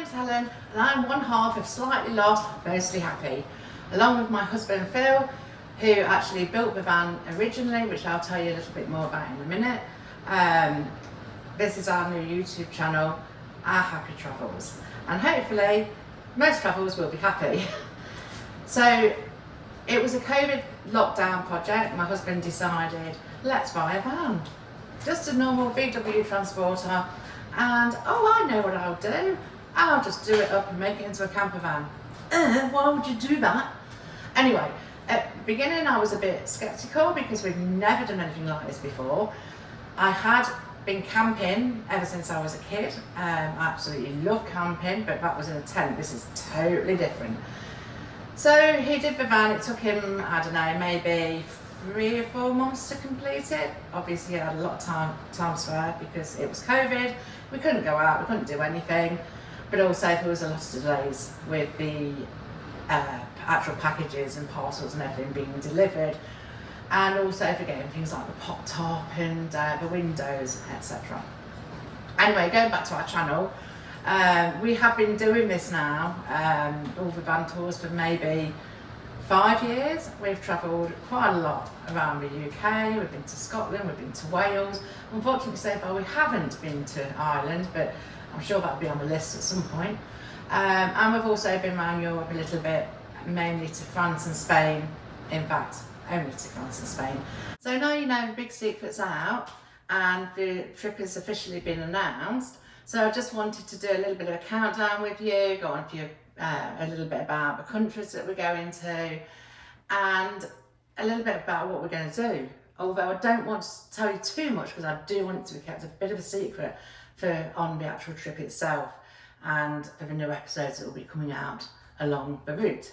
name's Helen and I'm one half of Slightly Lost, Mostly Happy, along with my husband Phil, who actually built the van originally, which I'll tell you a little bit more about in a minute. This is our new YouTube channel, Our Happy Travels, and hopefully most travels will be happy. So it was a COVID lockdown project. My husband decided, let's buy a van, just a normal VW transporter, and I know what I'll do. I'll just do it up and make it into a camper van. Why would you do that? Anyway, at the beginning I was a bit sceptical because we'd never done anything like this before. I had been camping ever since I was a kid. I absolutely love camping, but that was in a tent. This is totally different. So he did the van. It took him, I don't know, maybe 3 or 4 months to complete it. Obviously he had a lot of time spare because it was COVID. We couldn't go out, we couldn't do anything, but also there was a lot of delays with the actual packages and parcels and everything being delivered, and also for getting things like the pop top and the windows, etc. Anyway, going back to our channel, we have been doing this now, all the van tours, for maybe 5 years. We've travelled quite a lot around the UK. We've been to Scotland, we've been to Wales. Unfortunately so far we haven't been to Ireland, but I'm sure that'll be on the list at some point. And we've also been around Europe a little bit, mainly to France and Spain. In fact, only to France and Spain. So now you know the big secret's out and the trip has officially been announced. So I just wanted to do a little bit of a countdown with you, go on a little bit about the countries that we're going to, and a little bit about what we're going to do. Although I don't want to tell you too much because I do want it to be kept a bit of a secret on the actual trip itself and for the new episodes that will be coming out along the route.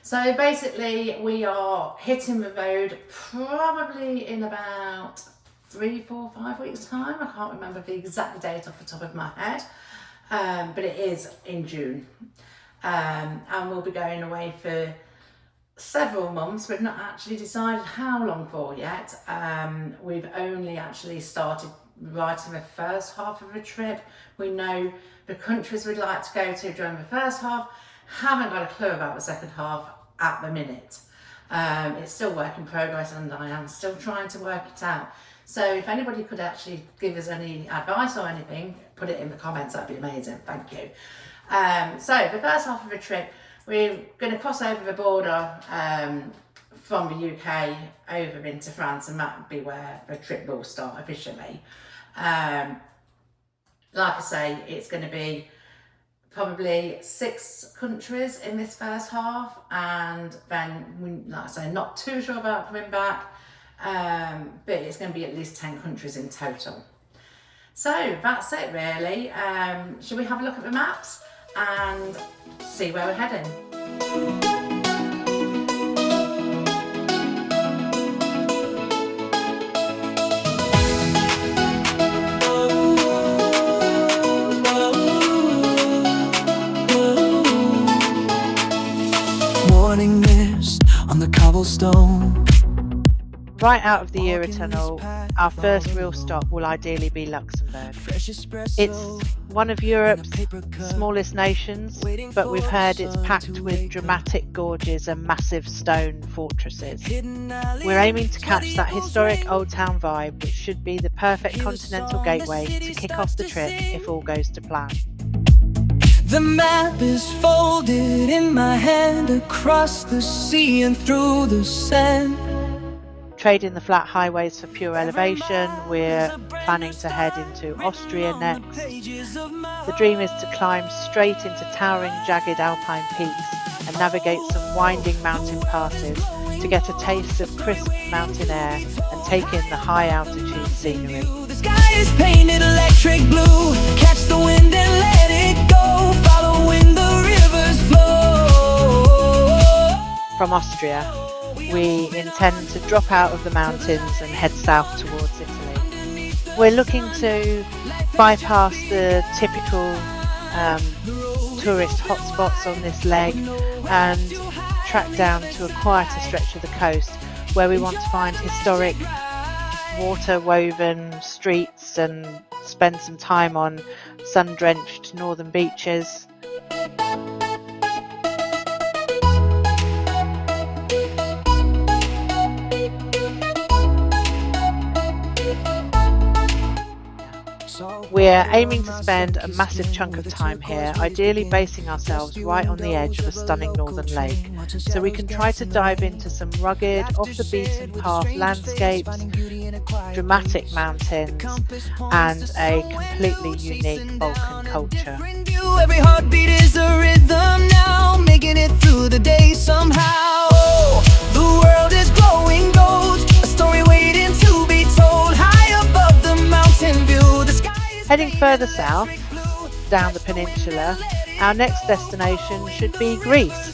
So basically we are hitting the road probably in about 3, 4, 5 weeks time. I can't remember the exact date off the top of my head, but it is in June. And we'll be going away for several months. We've not actually decided how long for yet. We've only actually started writing the first half of the trip. We know the countries we'd like to go to during the first half, haven't got a clue about the second half at the minute. It's still work in progress and I am still trying to work it out. So if anybody could actually give us any advice or anything, put it in the comments, that'd be amazing, thank you. So the first half of the trip, we're going to cross over the border from the UK over into France, and that would be where the trip will start officially. Like I say, it's going to be probably 6 countries in this first half, and then, like I say, not too sure about coming back, but it's going to be at least 10 countries in total. So that's it really. Should we have a look at the maps and see where we're heading? Morning mist on the cobblestone. Right out of the Eurotunnel, our first real stop will ideally be Luxembourg. It's one of Europe's smallest nations, but we've heard it's packed with dramatic gorges and massive stone fortresses. We're aiming to catch that historic old town vibe, which should be the perfect continental gateway to kick off the trip if all goes to plan. The map is folded in my hand across the sea and through the sand. Trading the flat highways for pure elevation, we're planning to head into Austria next. The dream is to climb straight into towering, jagged alpine peaks and navigate some winding mountain passes to get a taste of crisp mountain air and take in the high altitude scenery. The sky is painted electric blue. Catch the wind and let it go. Following the river's flow. From Austria, we intend to drop out of the mountains and head south towards Italy. We're looking to bypass the typical tourist hotspots on this leg and track down to a quieter stretch of the coast where we want to find historic water-woven streets and spend some time on sun-drenched northern beaches We're aiming to spend a massive chunk of time here, ideally basing ourselves right on the edge of a stunning northern lake, so we can try to dive into some rugged, off-the-beaten-path landscapes, dramatic mountains, and a completely unique Balkan culture. Every heartbeat is a rhythm now, making it through the day somehow. The world is glowing gold, a story waiting to be told. High above the mountain view, the sky is Heading further south, down the peninsula, our next destination should be Greece.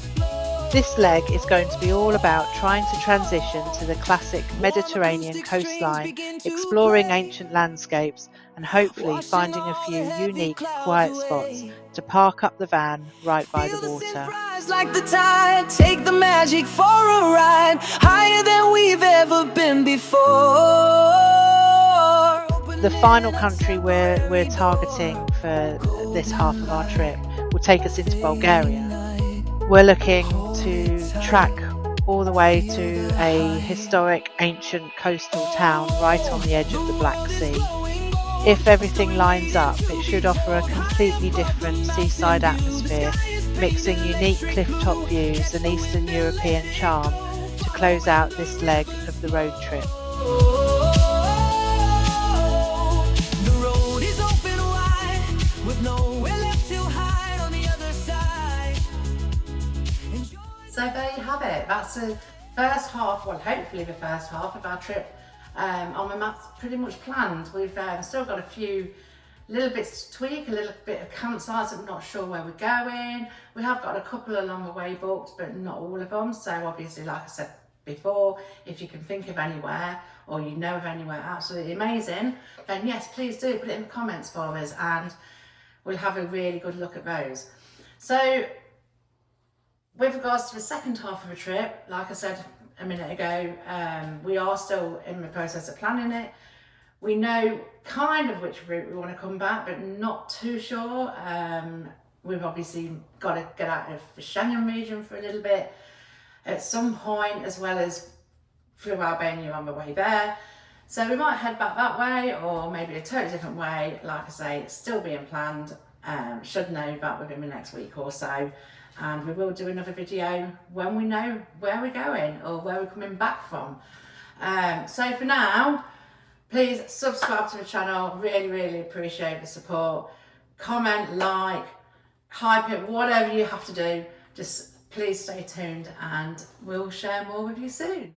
This leg is going to be all about trying to transition to the classic Mediterranean coastline, exploring ancient landscapes, and hopefully finding a few unique, quiet spots to park up the van right by the water. rise like the tide, take the magic for a ride, higher than we've ever been before. The final country we're targeting for this half of our trip will take us into Bulgaria. We're looking to track all the way to a historic ancient coastal town right on the edge of the Black Sea. If everything lines up, it should offer a completely different seaside atmosphere, mixing unique cliff-top views and Eastern European charm to close out this leg of the road trip. The road is open wide, with nowhere left to hide on the other side. So there you have it. That's the first half, well hopefully the first half of our trip. On my map's pretty much planned. We've still got a few little bits to tweak, a little bit of campsites that we're not sure where we're going. We have got a couple along the way booked, but not all of them. So obviously, like I said before, if you can think of anywhere or you know of anywhere absolutely amazing, then yes, please do put it in the comments for us and we'll have a really good look at those. So with regards to the second half of the trip, like I said a minute ago, we are still in the process of planning it. We know kind of which route we want to come back, but not too sure. We've obviously got to get out of the Schengen region for a little bit at some point, as well as through Albania on the way there. So we might head back that way, or maybe a totally different way. Like I say, it's still being planned. Should know that within the next week or so. And we will do another video when we know where we're going or where we're coming back from. So for now, please subscribe to the channel. Really appreciate the support. Comment, like, hype it, whatever you have to do. Just please stay tuned and we'll share more with you soon.